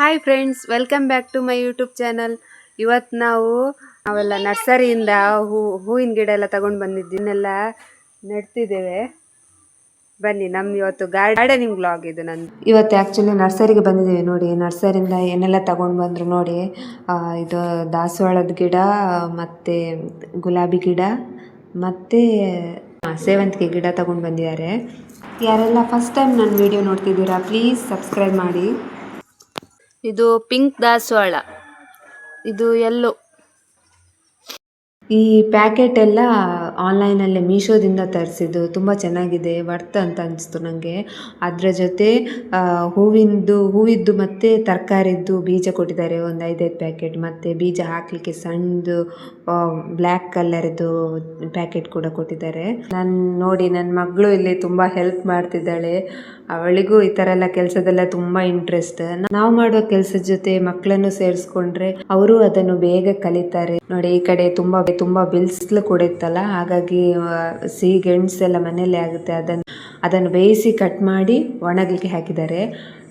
Hi friends, welcome back to my YouTube channel. ಇವತ್ತು ನಾವೆಲ್ಲ ನರ್ಸರಿಯಿಂದ ಹೂವಿನ ಗಿಡ ಎಲ್ಲ ತಗೊಂಡು ಬಂದಿದ್ದನ್ನೆಲ್ಲ ನೆಡ್ತಿದ್ದೇವೆ. ಬನ್ನಿ, ಇವತ್ತು ಗಾರ್ಡನಿಂಗ್ ವ್ಲಾಗ್ ಇದು ನಂದು. ಇವತ್ತು ಆ್ಯಕ್ಚುಲಿ ನರ್ಸರಿಗೆ ಬಂದಿದ್ದೇವೆ. ನೋಡಿ, ನರ್ಸರಿಯಿಂದ ಏನೆಲ್ಲ ತಗೊಂಡು ಬಂದರು ನೋಡಿ. ಇದು ದಾಸವಾಳದ ಗಿಡ, ಮತ್ತು ಗುಲಾಬಿ ಗಿಡ, ಮತ್ತು ಸೇವಂತಿಗೆ ಗಿಡ ತಗೊಂಡು ಬಂದಿದ್ದಾರೆ. ಯಾರೆಲ್ಲ ಫಸ್ಟ್ ಟೈಮ್ ನನ್ನ ವಿಡಿಯೋ ನೋಡ್ತಿದ್ದೀರಾ, ಪ್ಲೀಸ್ ಸಬ್ಸ್ಕ್ರೈಬ್ ಮಾಡಿ. ಇದು ಪಿಂಕ್ ದಾಸವಾಳ, ಇದು ಯೆಲ್ಲೋ. ಈ ಪ್ಯಾಕೆಟ್ ಎಲ್ಲ ಆನ್ಲೈನಲ್ಲಿ ಮೀಶೋದಿಂದ ತರಿಸಿದ್ದು, ತುಂಬ ಚೆನ್ನಾಗಿದೆ, ವರ್ತ್ ಅಂತ ಅನಿಸ್ತು ನನಗೆ. ಅದರ ಜೊತೆ ಹೂವಿದ್ದು ಮತ್ತು ತರಕಾರಿದ್ದು ಬೀಜ ಕೊಟ್ಟಿದ್ದಾರೆ, ಒಂದು 5 ಪ್ಯಾಕೆಟ್. ಮತ್ತು ಬೀಜ ಹಾಕಲಿಕ್ಕೆ ಸಣ್ಣದು ಬ್ಲ್ಯಾಕ್ ಕಲರ್ದು ಪ್ಯಾಕೆಟ್ ಕೂಡ ಕೊಟ್ಟಿದ್ದಾರೆ. ನೋಡಿ, ನನ್ನ ಮಗಳು ಇಲ್ಲಿ ತುಂಬ ಹೆಲ್ಪ್ ಮಾಡ್ತಿದ್ದಾಳೆ. ಅವಳಿಗೂ ಈ ಥರ ಎಲ್ಲ ಕೆಲಸದೆಲ್ಲ ತುಂಬ ಇಂಟ್ರೆಸ್ಟ್. ನಾವು ಮಾಡುವ ಕೆಲಸದ ಜೊತೆ ಮಕ್ಕಳನ್ನು ಸೇರಿಸ್ಕೊಂಡ್ರೆ ಅವರು ಅದನ್ನು ಬೇಗ ಕಲಿತಾರೆ. ನೋಡಿ, ಈ ಕಡೆ ತುಂಬ ಬಿಸಿಲು ಕೂಡ ಇತ್ತಲ್ಲ, ಹಾಗಾಗಿ ಸಿಹಿ ಗೆಣಸೆಲ್ಲ ಮನೆಯಲ್ಲೇ ಆಗುತ್ತೆ. ಅದನ್ನು ಬೇಯಿಸಿ ಕಟ್ ಮಾಡಿ ಒಣಗಲಿಕ್ಕೆ ಹಾಕಿದ್ದಾರೆ.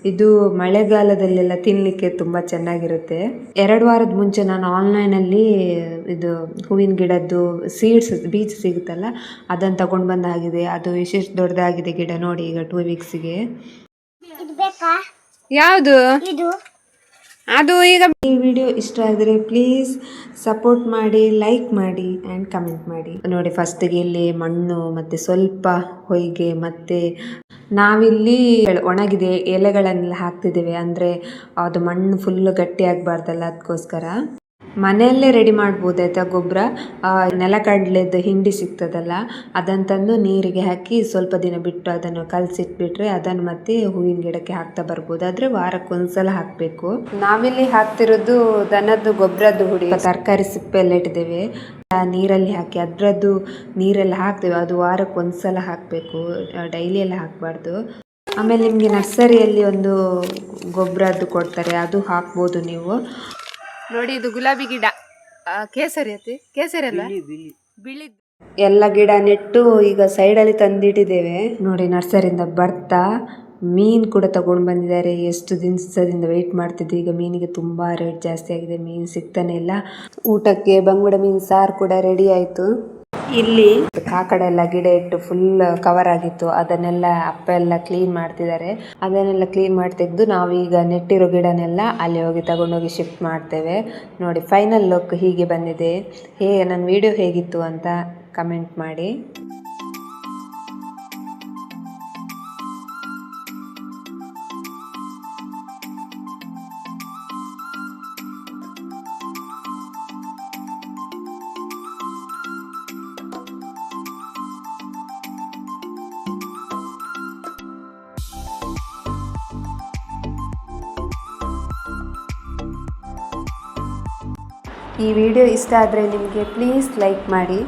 ಇದು ಮಳೆಗಾಲದಲ್ಲೆಲ್ಲ ತಿನ್ನಲಿಕ್ಕೆ ತುಂಬ ಚೆನ್ನಾಗಿರುತ್ತೆ. 2 ವಾರದ ಮುಂಚೆ ನಾನು ಆನ್ಲೈನಲ್ಲಿ ಇದು ಹೂವಿನ ಗಿಡದ್ದು ಬೀಜ ಸಿಗುತ್ತಲ್ಲ, ಅದನ್ನು ತಗೊಂಡು ಬಂದಾಗಿದೆ. ಅದು ಎಷ್ಟು ದೊಡ್ಡದಾಗಿದೆ ಗಿಡ ನೋಡಿ, ಈಗ 2 ವೀಕ್ಸಿಗೆ. ಯಾವುದು ಅದು? ಈಗ ಈ ವಿಡಿಯೋ ಇಷ್ಟ ಆದರೆ ಪ್ಲೀಸ್ ಸಪೋರ್ಟ್ ಮಾಡಿ, ಲೈಕ್ ಮಾಡಿ ಆ್ಯಂಡ್ ಕಮೆಂಟ್ ಮಾಡಿ. ನೋಡಿ, ಫಸ್ಟಿಗೆ ಇಲ್ಲಿ ಮಣ್ಣು ಮತ್ತು ಸ್ವಲ್ಪ ಹೊಯ್ಗೆ, ಮತ್ತು ನಾವಿಲ್ಲಿ ಒಣಗಿದೆ ಎಲೆಗಳನ್ನೆಲ್ಲ ಹಾಕ್ತಿದ್ದೇವೆ. ಅಂದರೆ ಅದು ಮಣ್ಣು ಫುಲ್ಲು ಗಟ್ಟಿ ಆಗಬಾರ್ದಲ್ಲ, ಅದಕ್ಕೋಸ್ಕರ. ಮನೆಯಲ್ಲೇ ರೆಡಿ ಮಾಡ್ಬೋದಾಯ್ತಾ ಗೊಬ್ಬರ. ನೆಲಕಡಲೆದು ಹಿಂಡಿ ಸಿಗ್ತದಲ್ಲ, ಅದನ್ನು ತಂದು ನೀರಿಗೆ ಹಾಕಿ ಸ್ವಲ್ಪ ದಿನ ಬಿಟ್ಟು ಅದನ್ನು ಕಲಸಿಟ್ಬಿಟ್ರೆ ಅದನ್ನು ಮತ್ತೆ ಹೂವಿನ ಗಿಡಕ್ಕೆ ಹಾಕ್ತಾ ಬರ್ಬೋದು. ಆದರೆ ವಾರಕ್ಕೊಂದ್ಸಲ ಹಾಕಬೇಕು. ನಾವಿಲ್ಲಿ ಹಾಕ್ತಿರೋದು ದನದ್ದು ಗೊಬ್ಬರದ್ದು ಹುಡಿ, ತರಕಾರಿ ಸಿಪ್ಪೆ ಎಲ್ಲ ಇಟ್ಟಿದ್ದೇವೆ, ನೀರಲ್ಲಿ ಹಾಕಿ ಅದರದ್ದು ನೀರೆಲ್ಲ ಹಾಕ್ತೇವೆ. ಅದು ವಾರಕ್ಕೊಂದ್ಸಲ ಹಾಕಬೇಕು, ಡೈಲಿ ಎಲ್ಲ ಹಾಕಬಾರ್ದು. ಆಮೇಲೆ ನಿಮಗೆ ನರ್ಸರಿಯಲ್ಲಿ ಒಂದು ಗೊಬ್ಬರದ್ದು ಕೊಡ್ತಾರೆ, ಅದು ಹಾಕ್ಬೋದು ನೀವು. ನೋಡಿ, ಇದು ಗುಲಾಬಿ ಗಿಡ, ಕೇಸರಿ ಅಲ್ಲ, ಬಿಳಿ. ಎಲ್ಲ ಗಿಡ ನೆಟ್ಟು ಈಗ ಸೈಡಲ್ಲಿ ತಂದಿಟ್ಟಿದ್ದೇವೆ. ನೋಡಿ, ನರ್ಸರಿಯಿಂದ ಬರ್ತಾ ಮೀನು ಕೂಡ ತಗೊಂಡು ಬಂದಿದ್ದಾರೆ. ಎಷ್ಟು ದಿವಸದಿಂದ ವೆಯ್ಟ್ ಮಾಡ್ತಿದ್ದೆ. ಈಗ ಮೀನಿಗೆ ತುಂಬ ರೇಟ್ ಜಾಸ್ತಿ ಆಗಿದೆ, ಮೀನು ಸಿಗ್ತಾನೆ ಇಲ್ಲ. ಊಟಕ್ಕೆ ಬಂಗುಡ ಮೀನು ಸಾರು ಕೂಡ ರೆಡಿ ಆಯಿತು. ಇಲ್ಲಿ ಕಾಕಡ ಎಲ್ಲ ಗಿಡ ಇಟ್ಟು ಫುಲ್ ಕವರ್ ಆಗಿತ್ತು, ಅದನ್ನೆಲ್ಲ ಅಪ್ಪ ಎಲ್ಲ ಕ್ಲೀನ್ ಮಾಡ್ತಿದ್ದಾರೆ. ಅದನ್ನೆಲ್ಲ ಕ್ಲೀನ್ ಮಾಡಿ ತೆಗೆದು ನಾವೀಗ ನೆಟ್ಟಿರೋ ಗಿಡನೆಲ್ಲ ಅಲ್ಲಿ ಹೋಗಿ ತಗೊಂಡೋಗಿ ಶಿಫ್ಟ್ ಮಾಡ್ತೇವೆ. ನೋಡಿ, ಫೈನಲ್ ಲುಕ್ ಹೀಗೆ ಬಂದಿದೆ. ನನ್ನ ವಿಡಿಯೋ ಹೇಗಿತ್ತು ಅಂತ ಕಮೆಂಟ್ ಮಾಡಿ. ಈ ವಿಡಿಯೋ ಇಷ್ಟ ಆದರೆ ನಿಮಗೆ ಪ್ಲೀಸ್ ಲೈಕ್ ಮಾಡಿ.